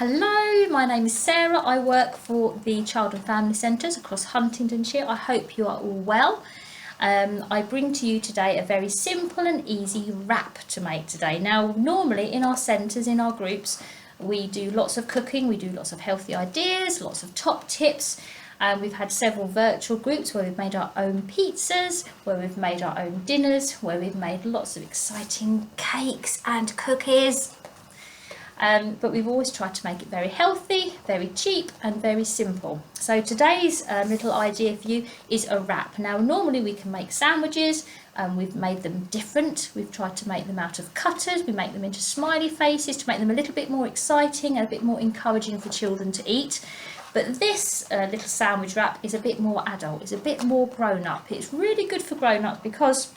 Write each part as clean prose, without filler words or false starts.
Hello, my name is Sarah. I work for the Child and Family Centres across Huntingdonshire. I hope you are all well. I bring to you today a very simple and easy wrap to make today. Now, normally in our centres, in our groups, we do lots of cooking, we do lots of healthy ideas, lots of top tips. We've had several virtual groups where we've made our own pizzas, where we've made our own dinners, where we've made lots of exciting cakes and cookies. But we've always tried to make it very healthy, very cheap and very simple. So today's little idea for you is a wrap. Now normally we can make sandwiches, we've made them different. We've tried to make them out of cutters, we make them into smiley faces to make them a little bit more exciting and a bit more encouraging for children to eat. But this little sandwich wrap is a bit more adult, it's a bit more grown up. It's really good for grown ups because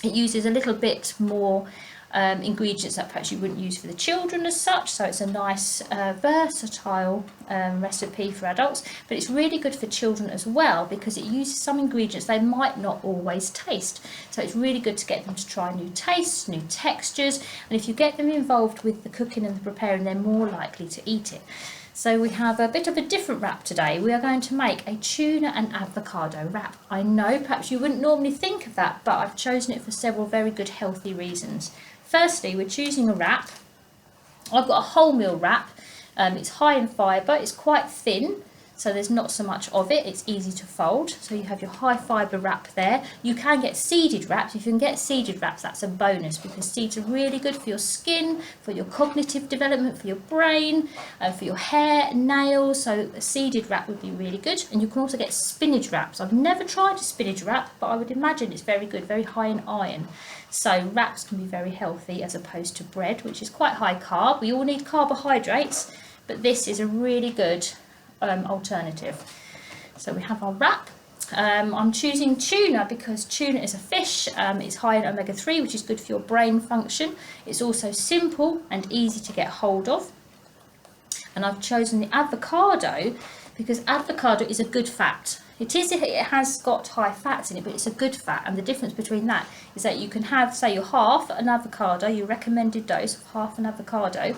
it uses a little bit more ingredients that perhaps you wouldn't use for the children as such, so it's a nice versatile recipe for adults, but it's really good for children as well because it uses some ingredients they might not always taste. So it's really good to get them to try new tastes, new textures, and if you get them involved with the cooking and the preparing, they're more likely to eat it. So we have a bit of a different wrap today. We are going to make a tuna and avocado wrap. I know perhaps you wouldn't normally think of that, but I've chosen it for several very good healthy reasons. Firstly, we're choosing a wrap. I've got a wholemeal wrap. It's high in fibre, it's quite thin, so there's not so much of it. It's easy to fold, so you have your high fibre wrap there. You can get seeded wraps. If you can get seeded wraps, that's a bonus because seeds are really good for your skin, for your cognitive development, for your brain, for your hair, nails. So a seeded wrap would be really good. And you can also get spinach wraps. I've never tried a spinach wrap, but I would imagine it's very good, very high in iron. So wraps can be very healthy as opposed to bread, which is quite high carb. We all need carbohydrates, but this is a really good alternative. So we have our wrap. I'm choosing tuna because tuna is a fish. It's high in omega-3, which is good for your brain function. It's also simple and easy to get hold of. And I've chosen the avocado because avocado is a good fat. It has got high fats in it, but it's a good fat, and the difference between that is that you can have, say, your half an avocado, your recommended dose of half an avocado,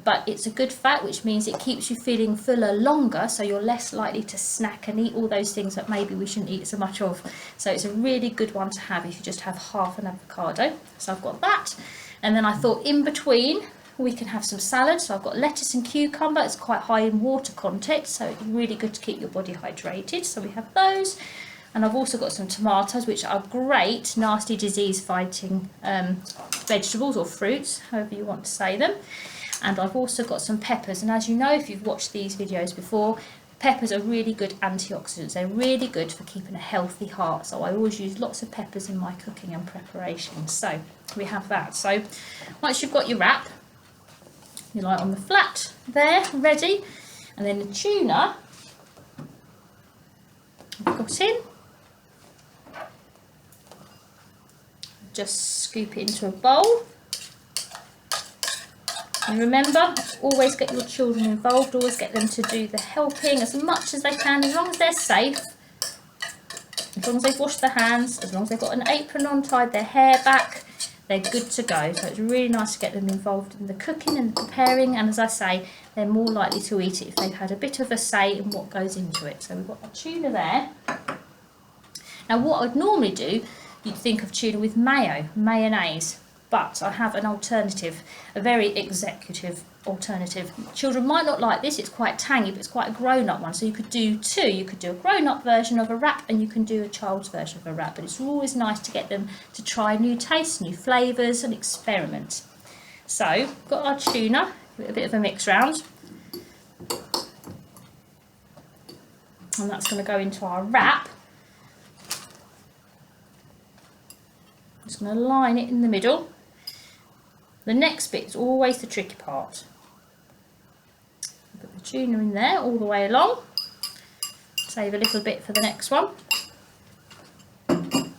but it's a good fat, which means it keeps you feeling fuller longer, so you're less likely to snack and eat all those things that maybe we shouldn't eat so much of. So it's a really good one to have if you just have half an avocado. So I've got that, and then I thought in between we can have some salad. So I've got lettuce and cucumber. It's quite high in water content, so it's really good to keep your body hydrated. So we have those. And I've also got some tomatoes, which are great nasty disease fighting vegetables or fruits, however you want to say them. And I've also got some peppers. And as you know, if you've watched these videos before, peppers are really good antioxidants. They're really good for keeping a healthy heart. So I always use lots of peppers in my cooking and preparation. So we have that. So once you've got your wrap, you lie it on the flat there, ready, and then the tuna I've got in. Just scoop it into a bowl. And remember, always get your children involved, always get them to do the helping as much as they can, as long as they're safe, as long as they've washed their hands, as long as they've got an apron on, tied their hair back, they're good to go. So it's really nice to get them involved in the cooking and the preparing, and as I say, they're more likely to eat it if they've had a bit of a say in what goes into it. So we've got our tuna there. Now what I'd normally do, you'd think of tuna with mayonnaise, but I have an alternative, a very executive alternative. Children might not like this, it's quite tangy, but it's quite a grown-up one. So you could do two. You could do a grown-up version of a wrap and you can do a child's version of a wrap. But it's always nice to get them to try new tastes, new flavours and experiment. So, got our tuna, give it a bit of a mix round. And that's going to go into our wrap. I'm just going to line it in the middle. The next bit is always the tricky part. Put the tuna in there all the way along. Save a little bit for the next one. And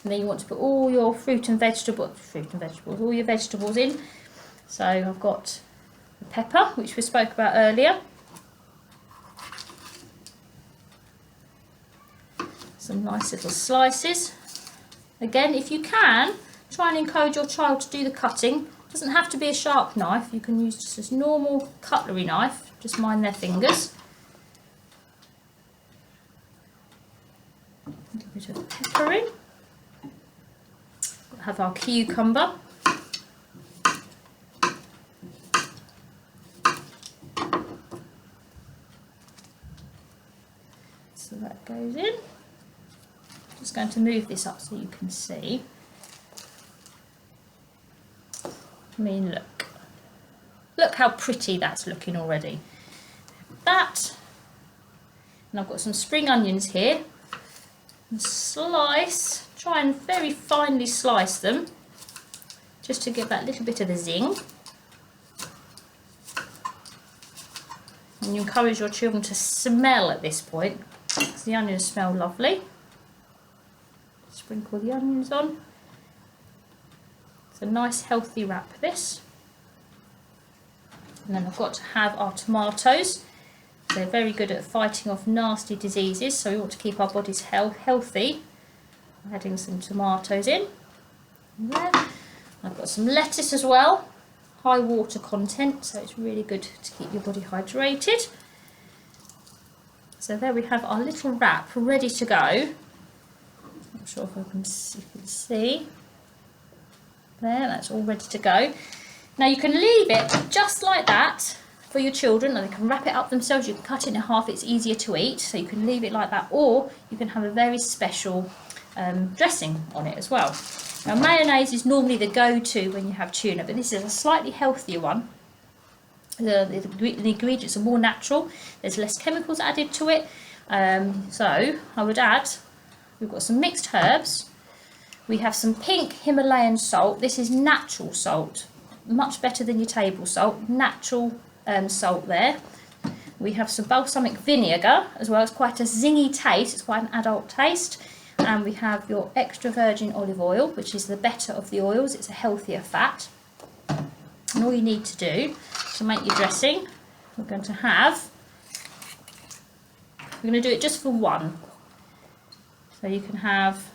then you want to put all your fruit and vegetables, all your vegetables in. So I've got the pepper, which we spoke about earlier. Some nice little slices. Again, if you can, try and encourage your child to do the cutting. It doesn't have to be a sharp knife, you can use just a normal cutlery knife, just mind their fingers. A little bit of pepper in. We'll have our cucumber. So that goes in. Just going to move this up so you can see. I mean, look how pretty that's looking already. That, and I've got some spring onions here. And try and very finely slice them, just to give that little bit of a zing. And you encourage your children to smell at this point, because the onions smell lovely. Sprinkle the onions on. It's a nice healthy wrap, this. And then I've got to have our tomatoes. They're very good at fighting off nasty diseases, so we want to keep our bodies healthy. I'm adding some tomatoes in. There. I've got some lettuce as well. High water content, so it's really good to keep your body hydrated. So there we have our little wrap ready to go. Not sure if I can see, if you can see. There, that's all ready to go. Now you can leave it just like that for your children, and they can wrap it up themselves. You can cut it in half, it's easier to eat, so you can leave it like that, or you can have a very special dressing on it as well. Now mayonnaise is normally the go-to when you have tuna, but this is a slightly healthier one. The ingredients are more natural, there's less chemicals added to it. So I would add, we've got some mixed herbs, we have some pink Himalayan salt. This is natural salt, much better than your table salt, natural salt there. We have some balsamic vinegar as well. It's quite a zingy taste, it's quite an adult taste. And we have your extra virgin olive oil, which is the better of the oils, it's a healthier fat. And all you need to do to make your dressing, we're going to do it just for one. So you can have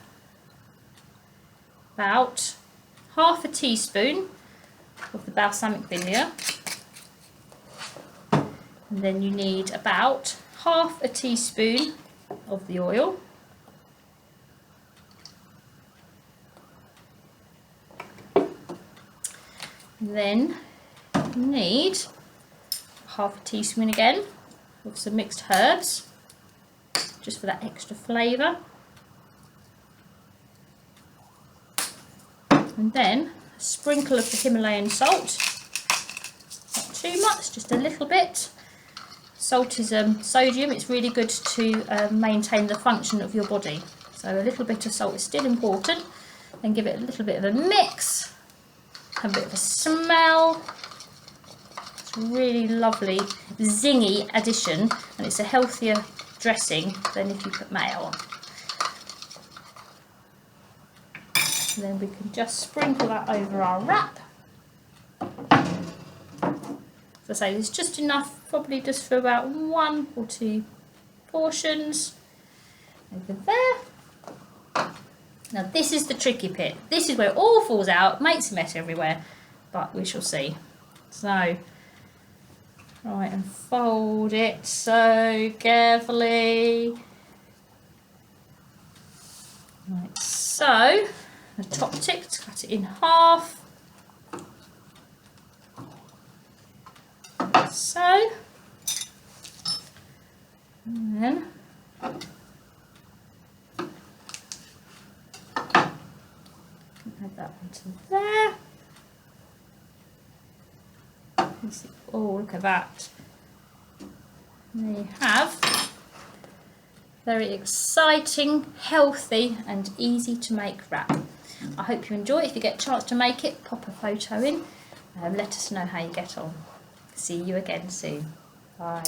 about half a teaspoon of the balsamic vinegar, and then you need about half a teaspoon of the oil, and then you need half a teaspoon again of some mixed herbs, just for that extra flavour. And then a sprinkle of the Himalayan salt, not too much, just a little bit. Salt is sodium, it's really good to maintain the function of your body. So a little bit of salt is still important. Then give it a little bit of a mix, have a bit of a smell. It's a really lovely, zingy addition, and it's a healthier dressing than if you put mayo on. And then we can just sprinkle that over our wrap. As I say, there's just enough, probably just for about 1 or 2 portions. Over there. Now this is the tricky bit. This is where it all falls out, makes a mess everywhere, but we shall see. So, try and fold it so carefully. Like so. The top tip, to cut it in half, like so, and then add that onto there. Oh, look at that. There you have very exciting, healthy and easy to make wrap. I hope you enjoy it. If you get a chance to make it, pop a photo in and let us know how you get on. See you again soon. Bye.